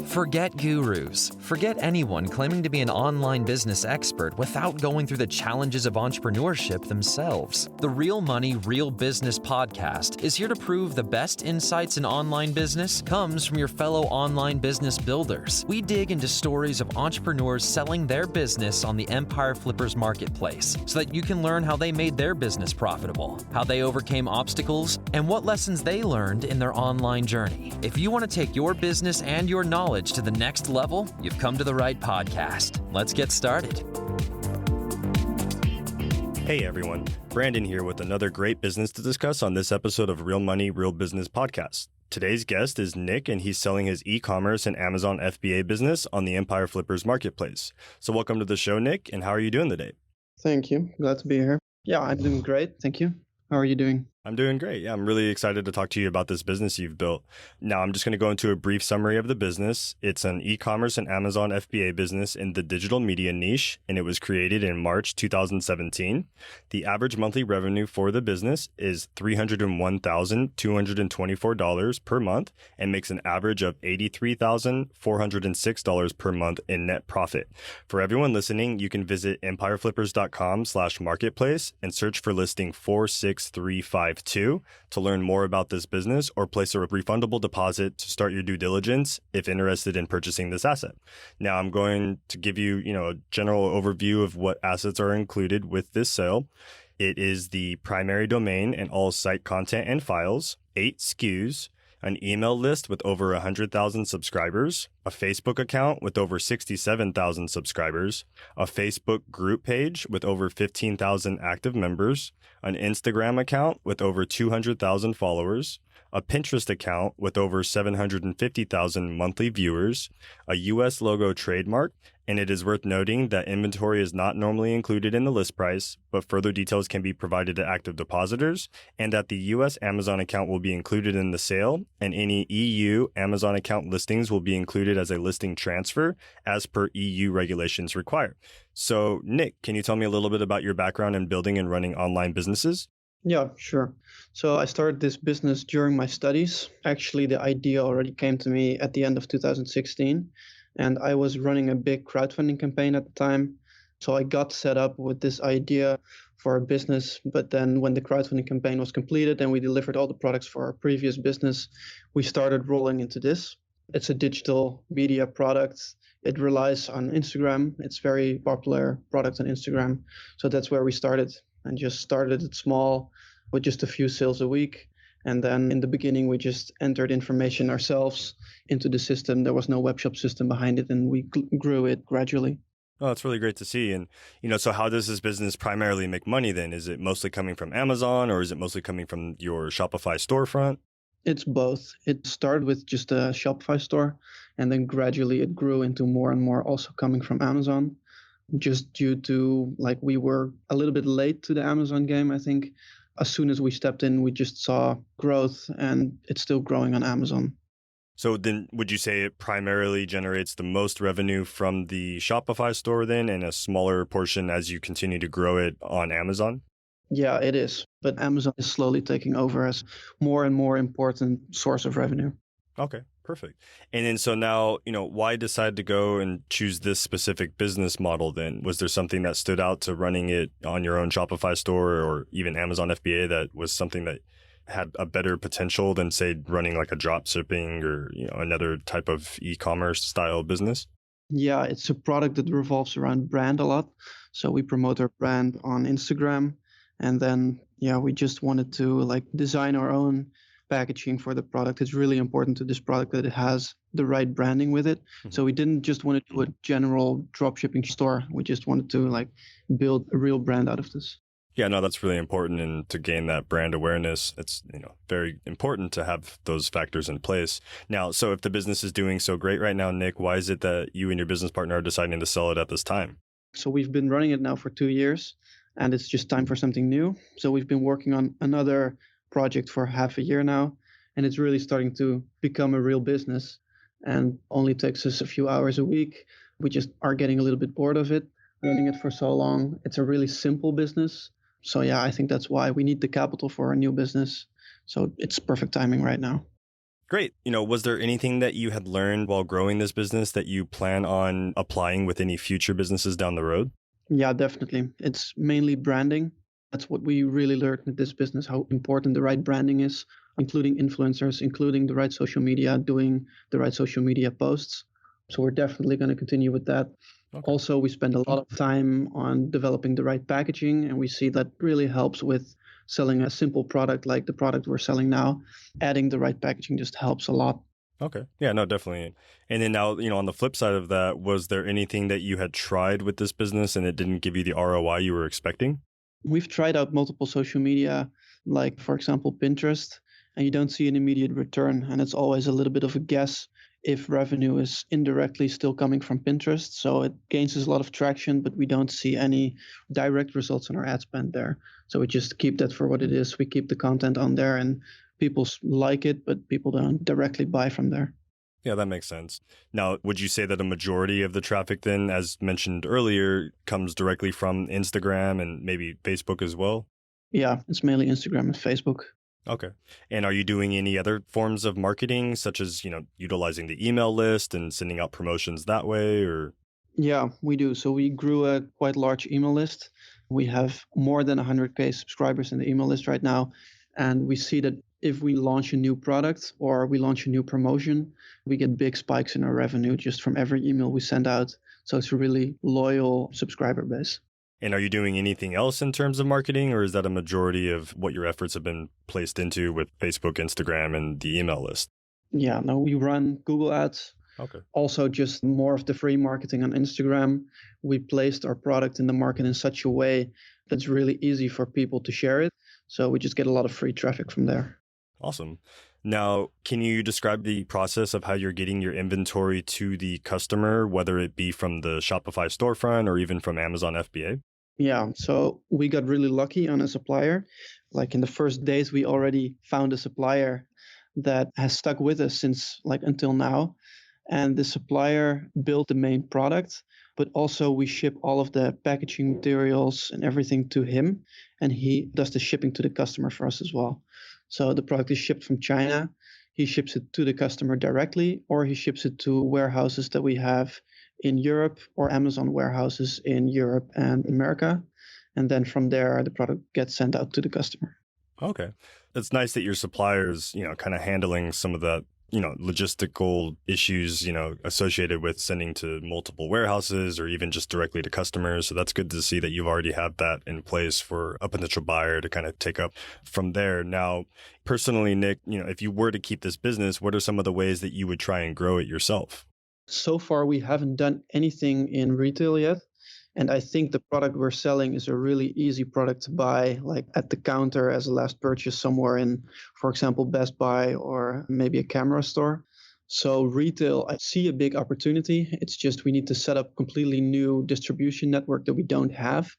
Forget gurus. Forget anyone claiming to be an online business expert without going through the challenges of entrepreneurship themselves. The Real Money, Real Business podcast is here to prove the best insights in online business comes from your fellow online business builders. We dig into stories of entrepreneurs selling their business on the Empire Flippers marketplace so that you can learn how they made their business profitable, how they overcame obstacles, and what lessons they learned in their online journey. If you want to take your business and your knowledge to the next level, you've come to the right podcast. Let's get started. Hey everyone, Brandon here with another great business to discuss on this episode of Real Money, Real Business podcast. Today's guest is Nick, and he's selling his e-commerce and Amazon FBA business on the Empire Flippers marketplace. So welcome to the show, Nick, and how are you doing today? Thank you. Glad to be here. Yeah, I'm doing great. Thank you. How are you doing? I'm doing great. Yeah, I'm really excited to talk to you about this business you've built. Now, I'm just going to go into a brief summary of the business. It's an e-commerce and Amazon FBA business in the digital media niche, and it was created in March 2017. The average monthly revenue for the business is $301,224 per month and makes an average of $83,406 per month in net profit. For everyone listening, you can visit empireflippers.com/marketplace and search for listing 46352 to learn more about this business or place a refundable deposit to start your due diligence if interested in purchasing this asset. Now, I'm going to give you, a general overview of what assets are included with this sale. It is the primary domain and all site content and files, 8 SKUs, an email list with over 100,000 subscribers, a Facebook account with over 67,000 subscribers, a Facebook group page with over 15,000 active members, an Instagram account with over 200,000 followers, a Pinterest account with over 750,000 monthly viewers, a U.S. logo trademark, and it is worth noting that inventory is not normally included in the list price, but further details can be provided to active depositors, and that the U.S. Amazon account will be included in the sale, and any EU Amazon account listings will be included as a listing transfer as per EU regulations require. So, Nick, can you tell me a little bit about your background in building and running online businesses? Yeah, sure. So I started this business during my studies. Actually, the idea already came to me at the end of 2016, and I was running a big crowdfunding campaign at the time. So I got set up with this idea for a business, but then when the crowdfunding campaign was completed and we delivered all the products for our previous business, we started rolling into this. It's a digital media product. It relies on Instagram. It's a very popular product on Instagram. So that's where we started, and just started it small with just a few sales a week. And then in the beginning, we just entered information ourselves into the system. There was no webshop system behind it, and we grew it gradually. Oh, that's really great to see. And, so how does this business primarily make money then? Is it mostly coming from Amazon, or is it mostly coming from your Shopify storefront? It's both. It started with just a Shopify store, and then gradually it grew into more and more also coming from Amazon, just due to we were a little bit late to the Amazon game, I think. As soon as we stepped in, we just saw growth, and it's still growing on Amazon. So then would you say it primarily generates the most revenue from the Shopify store then, and a smaller portion as you continue to grow it on Amazon? Yeah, it is. But Amazon is slowly taking over as more and more important source of revenue. Okay, perfect. And then so now, why decide to go and choose this specific business model then? Was there something that stood out to running it on your own Shopify store or even Amazon FBA that was something that had a better potential than, say, running like a drop shipping or, another type of e-commerce style business? Yeah, it's a product that revolves around brand a lot. So we promote our brand on Instagram. And then, we just wanted to design our own packaging for the product. It's really important to this product that it has the right branding with it. Mm-hmm. So we didn't just want to do a general dropshipping store. We just wanted to build a real brand out of this. Yeah, no, that's really important. And to gain that brand awareness, it's, very important to have those factors in place. Now, so if the business is doing so great right now, Nick, why is it that you and your business partner are deciding to sell it at this time? So we've been running it now for 2 years, and it's just time for something new. So we've been working on another project for half a year now, and it's really starting to become a real business, and only takes us a few hours a week. We just are getting a little bit bored of it, running it for so long. It's a really simple business. So yeah, I think that's why we need the capital for a new business. So it's perfect timing right now. Great. Was there anything that you had learned while growing this business that you plan on applying with any future businesses down the road? Yeah, definitely. It's mainly branding. That's what we really learned with this business, how important the right branding is, including influencers, including the right social media, doing the right social media posts. So we're definitely going to continue with that. Okay. Also, we spend a lot of time on developing the right packaging, and we see that really helps with selling a simple product like the product we're selling now. Adding the right packaging just helps a lot. Okay. Yeah, no, definitely. And then now, on the flip side of that, was there anything that you had tried with this business and it didn't give you the ROI you were expecting? We've tried out multiple social media, like, for example, Pinterest, and you don't see an immediate return. And it's always a little bit of a guess if revenue is indirectly still coming from Pinterest. So it gains us a lot of traction, but we don't see any direct results on our ad spend there. So we just keep that for what it is. We keep the content on there and people like it, but people don't directly buy from there. Yeah, that makes sense. Now, would you say that a majority of the traffic then, as mentioned earlier, comes directly from Instagram and maybe Facebook as well? Yeah, it's mainly Instagram and Facebook. Okay. And are you doing any other forms of marketing, such as, utilizing the email list and sending out promotions that way, or? Yeah, we do. So we grew a quite large email list. We have more than 100K subscribers in the email list right now. And we see that if we launch a new product or we launch a new promotion, we get big spikes in our revenue just from every email we send out. So it's a really loyal subscriber base. And are you doing anything else in terms of marketing, or is that a majority of what your efforts have been placed into with Facebook, Instagram, and the email list? Yeah, no, we run Google Ads. Okay. Also, just more of the free marketing on Instagram. We placed our product in the market in such a way that's really easy for people to share it. So we just get a lot of free traffic from there. Awesome. Now, can you describe the process of how you're getting your inventory to the customer, whether it be from the Shopify storefront or even from Amazon FBA? Yeah, so we got really lucky on a supplier. Like in the first days, we already found a supplier that has stuck with us since until now. And the supplier built the main product, but also we ship all of the packaging materials and everything to him, and he does the shipping to the customer for us as well. So the product is shipped from China. He ships it to the customer directly, or he ships it to warehouses that we have in Europe or Amazon warehouses in Europe and America. And then from there, the product gets sent out to the customer. Okay. It's nice that your suppliers, kind of handling some of that, logistical issues, associated with sending to multiple warehouses or even just directly to customers. So that's good to see that you've already had that in place for a potential buyer to kind of take up from there. Now, personally, Nick, if you were to keep this business, what are some of the ways that you would try and grow it yourself? So far, we haven't done anything in retail yet. And I think the product we're selling is a really easy product to buy, like at the counter as a last purchase somewhere in, for example, Best Buy or maybe a camera store. So retail, I see a big opportunity. It's just we need to set up completely new distribution network that we don't have.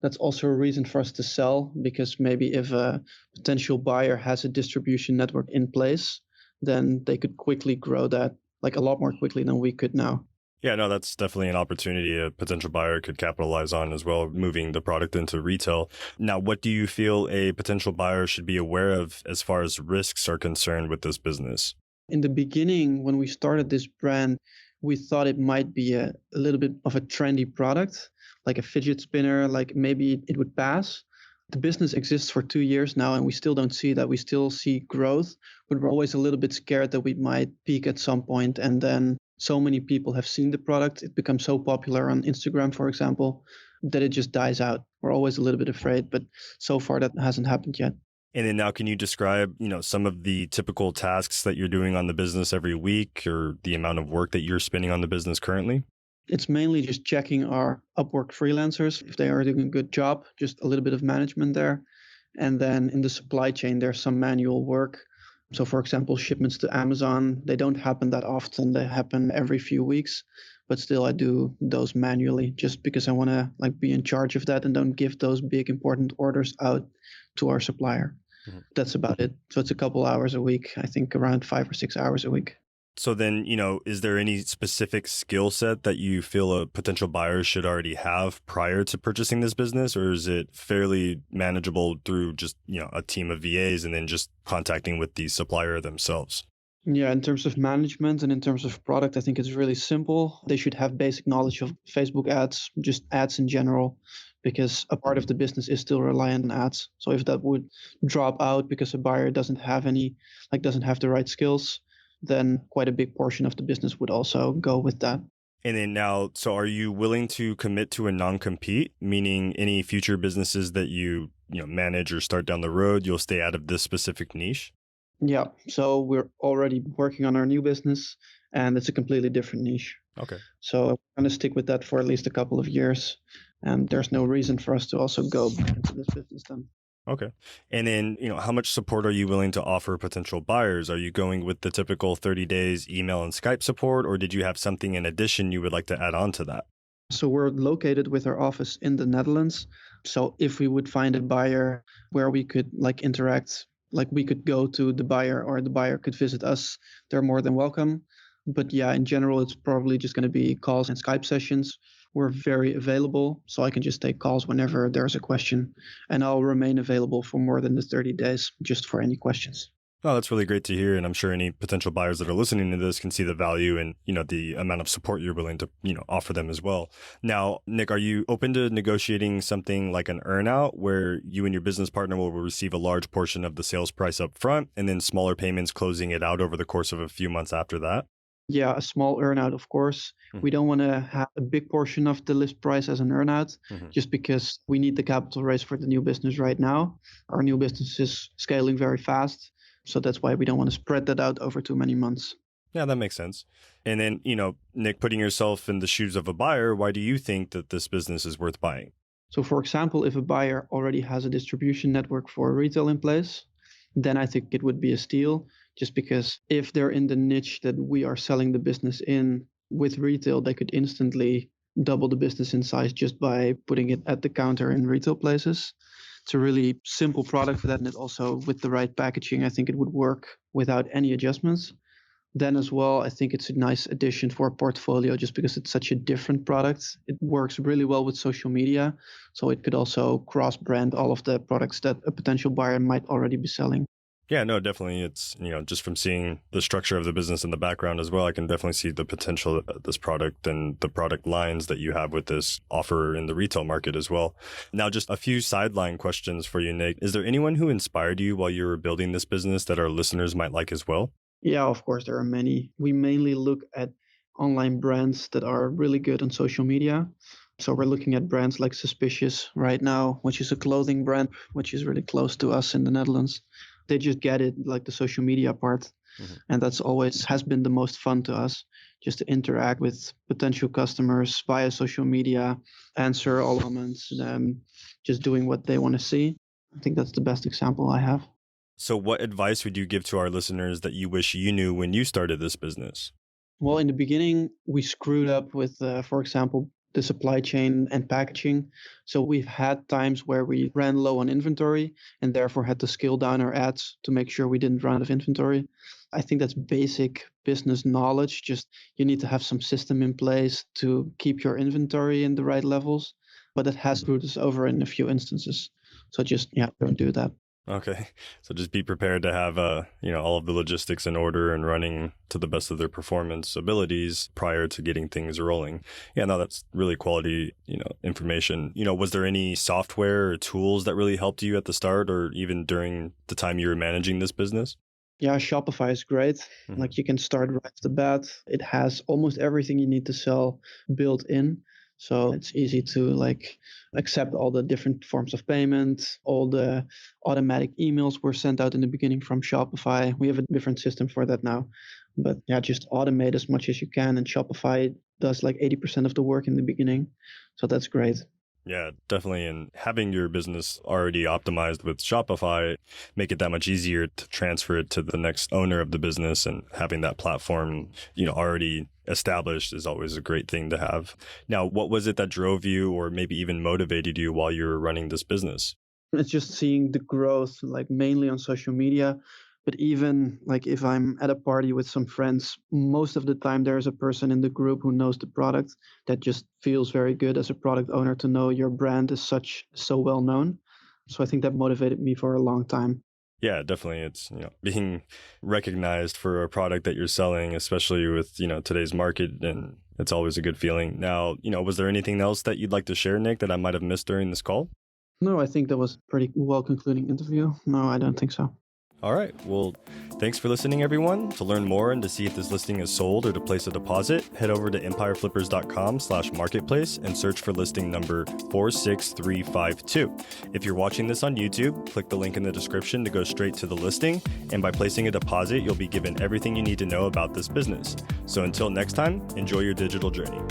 That's also a reason for us to sell, because maybe if a potential buyer has a distribution network in place, then they could quickly grow that, like a lot more quickly than we could now. Yeah, no, that's definitely an opportunity a potential buyer could capitalize on as well, moving the product into retail. Now, what do you feel a potential buyer should be aware of as far as risks are concerned with this business? In the beginning, when we started this brand, we thought it might be a little bit of a trendy product, like a fidget spinner, like maybe it would pass. The business exists for 2 years now, and we still don't see that. We still see growth, but we're always a little bit scared that we might peak at some point, and then so many people have seen the product, it becomes so popular on Instagram, for example, that it just dies out. We're always a little bit afraid, but so far that hasn't happened yet. And then now, can you describe, some of the typical tasks that you're doing on the business every week, or the amount of work that you're spending on the business currently? It's mainly just checking our Upwork freelancers, if they are doing a good job, just a little bit of management there. And then in the supply chain, there's some manual work. So for example, shipments to Amazon, they don't happen that often. They happen every few weeks, but still I do those manually just because I want to be in charge of that and don't give those big important orders out to our supplier. Mm-hmm. That's about it. So it's a couple hours a week, I think around 5 or 6 hours a week. So then, is there any specific skill set that you feel a potential buyer should already have prior to purchasing this business? Or is it fairly manageable through just, a team of VAs and then just contacting with the supplier themselves? Yeah, in terms of management and in terms of product, I think it's really simple. They should have basic knowledge of Facebook ads, just ads in general, because a part of the business is still reliant on ads. So if that would drop out because a buyer doesn't have doesn't have the right skills, then quite a big portion of the business would also go with that. And then now, so are you willing to commit to a non-compete, meaning any future businesses that you manage or start down the road, you'll stay out of this specific niche? Yeah, so we're already working on our new business, and it's a completely different niche. Okay. So I'm going to stick with that for at least a couple of years, and there's no reason for us to also go back into this business then. Okay. And then, how much support are you willing to offer potential buyers? Are you going with the typical 30 days email and Skype support, or did you have something in addition you would like to add on to that? So we're located with our office in the Netherlands. So if we would find a buyer where we could interact, we could go to the buyer or the buyer could visit us, they're more than welcome. But yeah, in general, it's probably just going to be calls and Skype sessions. We're very available, so I can just take calls whenever there's a question, and I'll remain available for more than the 30 days just for any questions. Oh, that's really great to hear. And I'm sure any potential buyers that are listening to this can see the value and, the amount of support you're willing to, offer them as well. Now, Nick, are you open to negotiating something like an earnout where you and your business partner will receive a large portion of the sales price up front and then smaller payments closing it out over the course of a few months after that? Yeah, a small earnout, of course. We don't want to have a big portion of the list price as an earnout, just because we need the capital raise for the new business right now. Our new business is scaling very fast. So that's why we don't want to spread that out over too many months. Yeah, that makes sense. And then, Nick, putting yourself in the shoes of a buyer, why do you think that this business is worth buying? So for example, if a buyer already has a distribution network for retail in place, then I think it would be a steal, just because if they're in the niche that we are selling the business in with retail, they could instantly double the business in size just by putting it at the counter in retail places. It's a really simple product for that, and it also, with the right packaging, I think it would work without any adjustments. Then as well, I think it's a nice addition for a portfolio just because it's such a different product. It works really well with social media, so it could also cross-brand all of the products that a potential buyer might already be selling. Yeah, no, definitely. It's, just from seeing the structure of the business in the background as well, I can definitely see the potential that this product and the product lines that you have with this offer in the retail market as well. Now, just a few sideline questions for you, Nick. Is there anyone who inspired you while you were building this business that our listeners might like as well? Yeah, of course, there are many. We mainly look at online brands that are really good on social media. So we're looking at brands like Suspicious right now, which is a clothing brand, which is really close to us in the Netherlands. They just get it, like the social media part. And that's always has been the most fun to us, just to interact with potential customers via social media, answer all comments, just doing what they want to see. I think that's the best example I have. So what advice would you give to our listeners that you wish you knew when you started this business? Well, in the beginning, we screwed up with, for example, the supply chain and packaging. So we've had times where we ran low on inventory and therefore had to scale down our ads to make sure we didn't run out of inventory. I think that's basic business knowledge. Just you need to have some system in place to keep your inventory in the right levels. But it has screwed us over in a few instances. So just, don't do that. Okay. So just be prepared to have, all of the logistics in order and running to the best of their performance abilities prior to getting things rolling. Yeah, no, that's really quality, information. Was there any software or tools that really helped you at the start or even during the time you were managing this business? Yeah, Shopify is great. You can start right off the bat. It has almost everything you need to sell built in. So it's easy to accept all the different forms of payment. All the automatic emails were sent out in the beginning from Shopify. We have a different system for that now. But yeah, just automate as much as you can. And Shopify does 80% of the work in the beginning. So that's great. Yeah, definitely. And having your business already optimized with Shopify make it that much easier to transfer it to the next owner of the business, and having that platform, already established is always a great thing to have. Now, what was it that drove you or maybe even motivated you while you were running this business? It's just seeing the growth, mainly on social media, But even like if I'm at a party with some friends, most of the time there's a person in the group who knows the product. That just feels very good as a product owner to know your brand is so well known. So I think that motivated me for a long time. Yeah, definitely. It's, being recognized for a product that you're selling, especially with, today's market, and it's always a good feeling. Now, was there anything else that you'd like to share, Nick, that I might have missed during this call? No, I think that was a pretty well concluding interview. No, I don't think so. All right. Well, thanks for listening, everyone. To learn more and to see if this listing is sold or to place a deposit, head over to empireflippers.com/marketplace and search for listing number 46352. If you're watching this on YouTube, click the link in the description to go straight to the listing. And by placing a deposit, you'll be given everything you need to know about this business. So until next time, enjoy your digital journey.